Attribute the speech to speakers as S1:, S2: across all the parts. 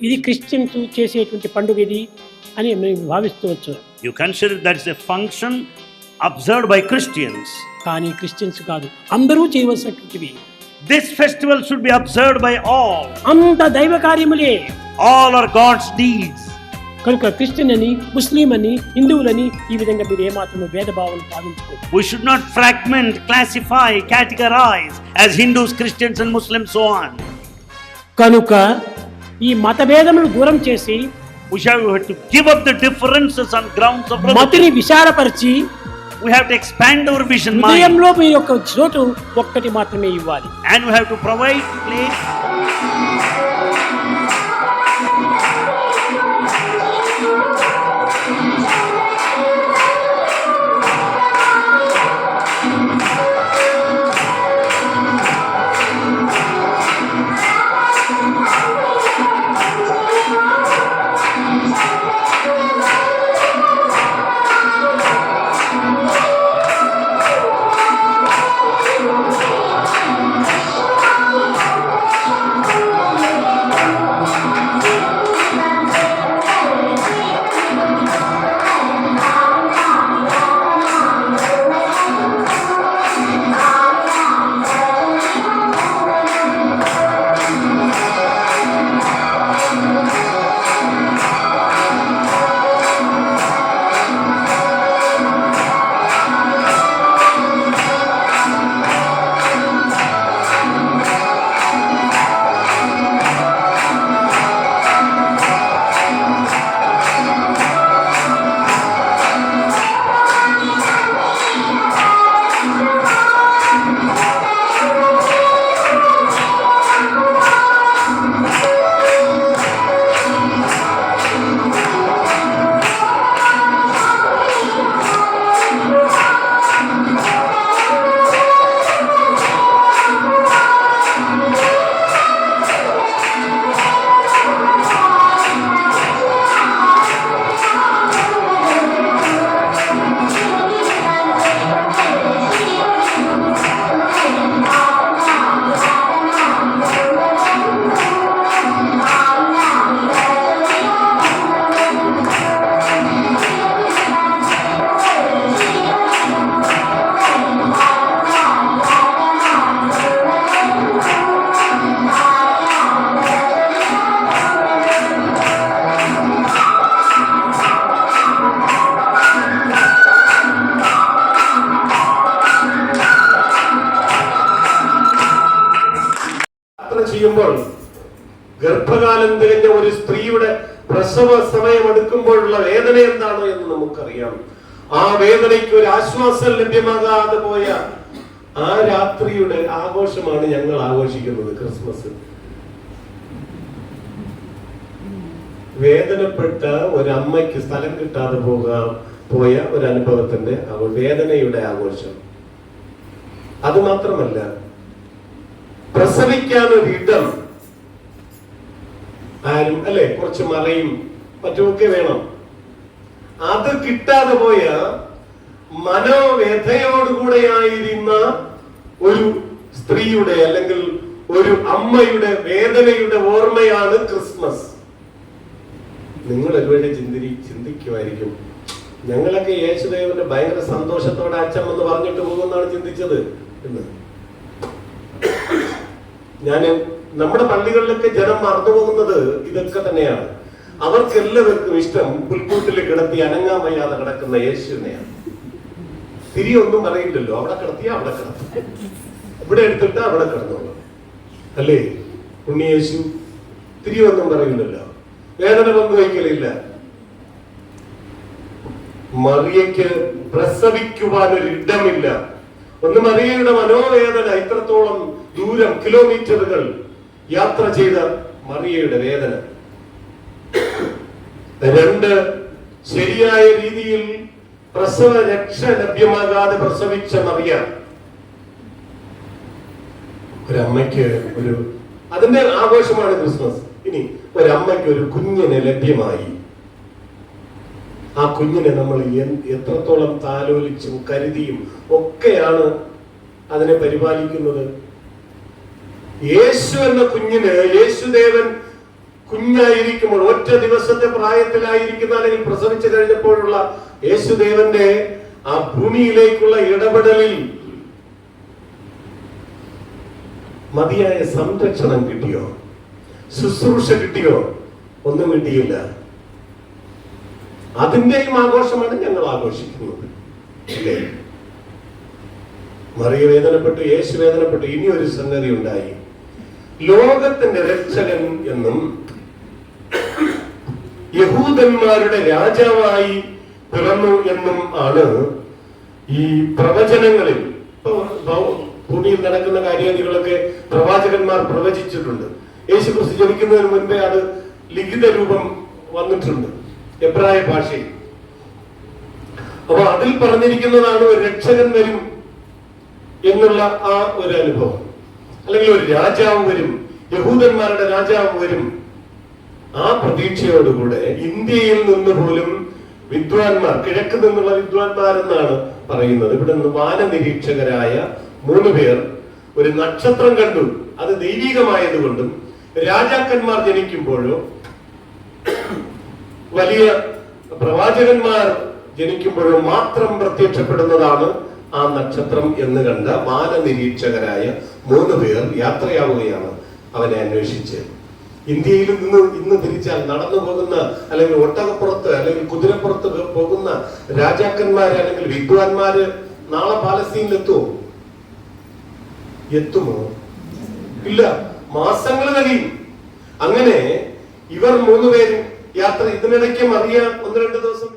S1: ఇది క్రిస్టియన్స్ చేసేటువంటి పండుగ ఇది అని మేము భావిస్తవచ్చు.
S2: You consider that is a function observed by Christians.
S1: కానీ క్రిస్టియన్స్ కాదు, అందరూ చేయవలసినటువంటివి.
S2: This festival should be observed by all.
S1: అంత దైవ కార్యములే.
S2: All are God's deeds.
S1: కనుక క్రిస్టియన్ అని, ముస్లిం అని, హిందువులని ఈ విధంగా మీరు ఏమాత్రం భేదభావం భావించుకోండి.
S2: We should not fragment, classify, categorize as Hindus, Christians and Muslims so on.
S1: కనుక ఈ మతభేదములను దూరం చేసి
S2: we have to give up the differences on grounds of
S1: మతిని విశాలపరిచి
S2: we have to expand our vision mind.
S1: హృదయంలో మీ యొక్క చోటు ఒక్కటి మాత్రమే ఇవ్వాలి.
S2: And we have to provide place.
S3: ചെയ്യുമ്പോൾ ഗർഭകാലം തികഞ്ഞ ഒരു സ്ത്രീയുടെ പ്രസവ സമയം എടുക്കുമ്പോഴുള്ള വേദന എന്താണോ എന്ന് നമുക്കറിയാം. ആ വേദനയ്ക്ക് ഒരു ആശ്വാസം ലഭ്യമാകാതെ പോയ ആ രാത്രിയുടെ ആഘോഷമാണ് ഞങ്ങൾ ആഘോഷിക്കുന്നത്, ക്രിസ്മസ്. വേദനപ്പെട്ട ഒരമ്മയ്ക്ക് സ്ഥലം കിട്ടാതെ പോയ ഒരു അനുഭവത്തിന്റെ വേദനയുടെ ആഘോഷം. അത് മാത്രമല്ല, പ്രസവിക്കാനൊരിടം ആരും അല്ലെ, കുറച്ച് മറയും മറ്റുമൊക്കെ വേണം. അത് കിട്ടാതെ പോയ മനോവേദനയോടുകൂടെയായിരുന്ന ഒരു സ്ത്രീയുടെ അല്ലെങ്കിൽ ഒരു അമ്മയുടെ വേദനയുടെ ഓർമ്മയാണ് ക്രിസ്മസ്. നിങ്ങൾ ഒരുപാട് ചിന്തിക്കുമായിരിക്കും, ഞങ്ങളൊക്കെ യേശുദേവന്റെ ഭയങ്കര സന്തോഷത്തോടെ അച്ഛൻ എന്ന് പറഞ്ഞിട്ട് പോകുമെന്നാണ് ചിന്തിച്ചത് എന്ന്. നമ്മുടെ പള്ളികളിലൊക്കെ ജനം മറന്നുപോകുന്നത് ഇതൊക്കെ തന്നെയാണ്. അവർക്കെല്ലാവർക്കും ഇഷ്ടം പുൽക്കൂട്ടിൽ കിടത്തി അനങ്ങാൻ വയ്യാതെ കിടക്കുന്ന യേശുവിനെയാണ്. തിരിയൊന്നും പറയില്ലല്ലോ, അവിടെ കിടത്തിയാ അവിടെ കിടത്തി, ഇവിടെ എടുത്തിട്ട് അവിടെ കിടന്നോളൂ അല്ലേ. ഉണ്ണിയേശു തിരിയൊന്നും പറയില്ലല്ലോ, വേദന പങ്കുവയ്ക്കലില്ല. മറിയയ്ക്ക് പ്രസവിക്കുവാനൊരിടമില്ല. ഒന്ന് മറിയയുടെ മനോവേദന, ഇത്രത്തോളം ദൂരം കിലോമീറ്ററുകൾ യാത്ര ചെയ്ത മറിയയുടെ വേദന. രണ്ട്, ശരിയായ രീതിയിൽ പ്രസവ രക്ഷ ലഭ്യമാകാതെ പ്രസവിച്ച മറിയ. ഒരമ്മയ്ക്ക് അതിന്റെ ആഘോഷമാണ് ക്രിസ്മസ്. ഇനി ഒരമ്മയ്ക്ക് ഒരു കുഞ്ഞിനെ ലഭ്യമായി. ആ കുഞ്ഞിനെ നമ്മൾ എത്രത്തോളം താലോലിച്ചും കരുതിയും ഒക്കെയാണ് അതിനെ പരിപാലിക്കുന്നത്. യേശു എന്ന കുഞ്ഞിന് യേശുദേവൻ കുഞ്ഞായിരിക്കുമ്പോൾ, ഒറ്റ ദിവസത്തെ പ്രായത്തിലായിരിക്കുന്ന അല്ലെങ്കിൽ പ്രസവിച്ചു കഴിഞ്ഞപ്പോഴുള്ള യേശുദേവന്റെ ആ ഭൂമിയിലേക്കുള്ള ഇടപെടലിൽ മതിയായ സംരക്ഷണം കിട്ടിയോ? ശുശ്രൂഷ കിട്ടിയോ? ഒന്നും കിട്ടിയില്ല. അതിന്റെയും ആഘോഷമാണ് ഞങ്ങൾ ആഘോഷിക്കുന്നത്, ഇല്ലേ? മറിയ വേദനപ്പെട്ടു, യേശു വേദനപ്പെട്ടു. ഇനി ഒരു സംഗതി ഉണ്ടായി. ലോകത്തിന്റെ രക്ഷകൻ എന്നും യഹൂദന്മാരുടെ രാജാവായി പിറന്നു എന്നും ആണ് ഈ പ്രവചനങ്ങളിൽ, ഭൂമിയിൽ നടക്കുന്ന കാര്യാദികളൊക്കെ പ്രവാചകന്മാർ പ്രവചിച്ചിട്ടുണ്ട്. യേശു ക്രിസ്തു ജനിക്കുന്നതിന് മുൻപേ അത് ലിഖിത രൂപം വന്നിട്ടുണ്ട് എബ്രായ ഭാഷയിൽ. അപ്പൊ അതിൽ പറഞ്ഞിരിക്കുന്നതാണ് ഒരു രക്ഷകൻ വരും എന്നുള്ള ആ ഒരു അനുഭവം, അല്ലെങ്കിൽ ഒരു രാജാവ് വരും, യഹൂദന്മാരുടെ രാജാവ് വരും. ആ പ്രതീക്ഷയോടുകൂടെ ഇന്ത്യയിൽ നിന്ന് പോലും വിദ്വാൻമാർ, കിഴക്ക് നിന്നുള്ള വിദ്വാൻമാരെന്നാണ് പറയുന്നത്, ഇവിടെ നിന്ന് വാനനിരീക്ഷകരായ 3 പേർ ഒരു നക്ഷത്രം കണ്ടു. അത് ദൈവികമായതുകൊണ്ടും രാജാക്കന്മാർ ജനിക്കുമ്പോഴോ വലിയ പ്രവാചകന്മാർ ജനിക്കുമ്പോഴോ മാത്രം പ്രത്യക്ഷപ്പെടുന്നതാണ് ആ നക്ഷത്രം എന്ന് കണ്ട വാനനിരീക്ഷകരായ 3 പേർ യാത്രയാവുകയാണ് അവനെ അന്വേഷിച്ച്. ഇന്ത്യയിൽ നിന്ന് ഇന്ന് തിരിച്ചാൽ നടന്നു പോകുന്ന, അല്ലെങ്കിൽ ഒട്ടകപ്പുറത്ത് അല്ലെങ്കിൽ കുതിരപ്പുറത്ത് പോകുന്ന രാജാക്കന്മാര് അല്ലെങ്കിൽ വിദ്വാൻമാര് നാളെ പാലസ്തീനിൽ എത്തുമോ? ഇല്ല, മാസങ്ങൾ കഴിയും. അങ്ങനെ ഇവർ 3 പേരും യാത്ര. ഇതിനിടയ്ക്ക് മറിയ 1-2 ദിവസം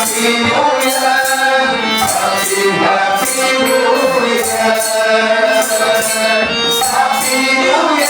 S4: Happy New Year! Hallelujah.